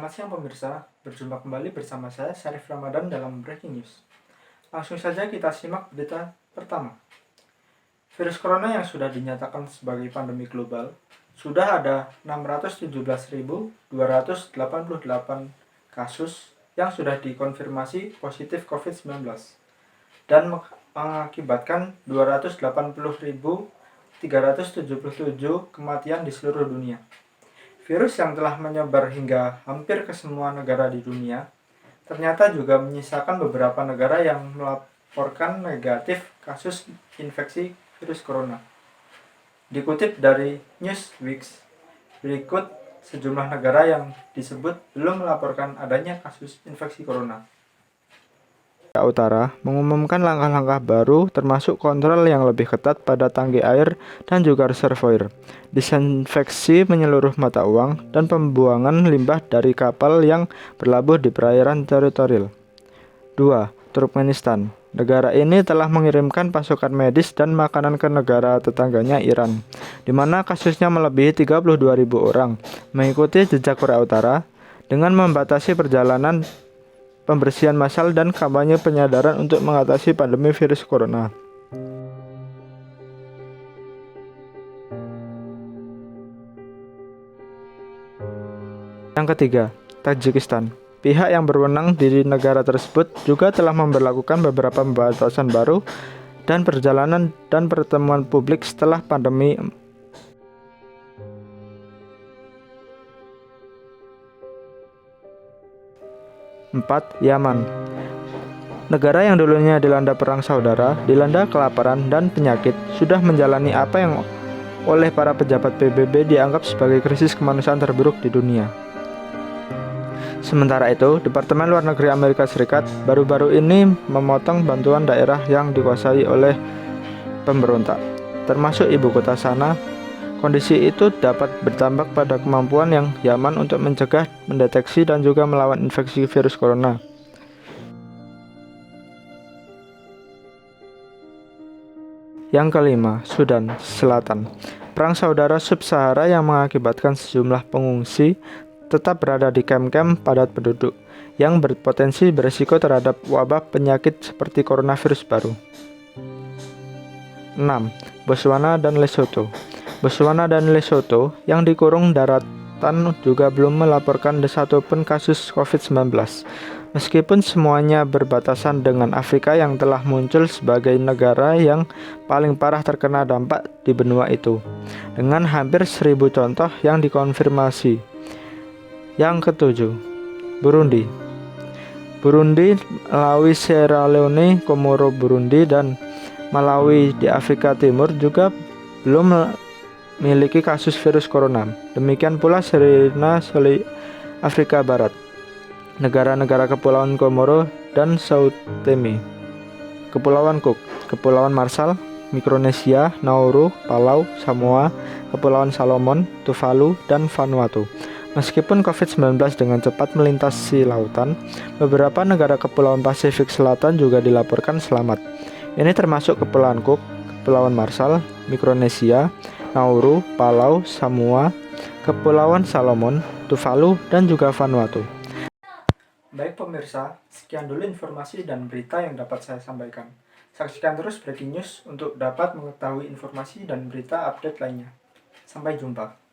Selamat siang pemirsa, berjumpa kembali bersama saya Syarif Ramadan dalam Breaking News. Langsung saja kita simak berita pertama. Virus corona yang sudah dinyatakan sebagai pandemi global, sudah ada 617.288 kasus yang sudah dikonfirmasi positif COVID-19 dan mengakibatkan 280.377 kematian di seluruh dunia. Virus yang telah menyebar hingga hampir ke semua negara di dunia, ternyata juga menyisakan beberapa negara yang melaporkan negatif kasus infeksi virus corona. Dikutip dari Newsweek, berikut sejumlah negara yang disebut belum melaporkan adanya kasus infeksi corona. Utara mengumumkan langkah-langkah baru termasuk kontrol yang lebih ketat pada tangki air dan juga reservoir, disinfeksi menyeluruh mata uang, dan pembuangan limbah dari kapal yang berlabuh di perairan teritorial. 2. Turkmenistan. Negara ini telah mengirimkan pasukan medis dan makanan ke negara tetangganya Iran, di mana kasusnya melebihi 32.000 orang, mengikuti jejak Korea Utara dengan membatasi perjalanan, pembersihan massal, dan kampanye penyadaran untuk mengatasi pandemi virus corona. Yang ketiga, Tajikistan. Pihak yang berwenang di negara tersebut juga telah memberlakukan beberapa pembatasan baru dan perjalanan dan pertemuan publik setelah pandemi. 4. Yaman. Negara yang dulunya dilanda perang saudara, dilanda kelaparan dan penyakit, sudah menjalani apa yang oleh para pejabat PBB dianggap sebagai krisis kemanusiaan terburuk di dunia. Sementara itu, Departemen Luar Negeri Amerika Serikat baru-baru ini memotong bantuan daerah yang dikuasai oleh pemberontak, termasuk ibu kota sana. Kondisi itu dapat berdampak pada kemampuan yang Yaman untuk mencegah, mendeteksi, dan juga melawan infeksi virus corona. Yang kelima, Sudan Selatan. Perang saudara sub-Sahara yang mengakibatkan sejumlah pengungsi tetap berada di kamp-kamp padat penduduk yang berpotensi berisiko terhadap wabah penyakit seperti coronavirus baru. 6. Botswana dan Lesotho. Botswana dan Lesotho yang dikurung daratan juga belum melaporkan satupun kasus COVID-19, meskipun semuanya berbatasan dengan Afrika yang telah muncul sebagai negara yang paling parah terkena dampak di benua itu, dengan hampir 1.000 contoh yang dikonfirmasi. Yang ketujuh, Burundi. Burundi, Malawi, Sierra Leone, Komoro, Burundi, dan Malawi di Afrika Timur juga belum memiliki kasus virus corona. Demikian pula Suriname, Afrika Barat, negara-negara Kepulauan Komoro dan Sao Tome, Kepulauan Cook, Kepulauan Marshall, Mikronesia, Nauru, Palau, Samoa, Kepulauan Salomon, Tuvalu, dan Vanuatu. Meskipun COVID-19 dengan cepat melintasi lautan, beberapa negara Kepulauan Pasifik Selatan juga dilaporkan selamat. Ini termasuk Kepulauan Cook, Kepulauan Marshall, Mikronesia, Nauru, Palau, Samoa, Kepulauan Salomon, Tuvalu, dan juga Vanuatu. Baik pemirsa, sekian dulu informasi dan berita yang dapat saya sampaikan. Saksikan terus Breaking News untuk dapat mengetahui informasi dan berita update lainnya. Sampai jumpa.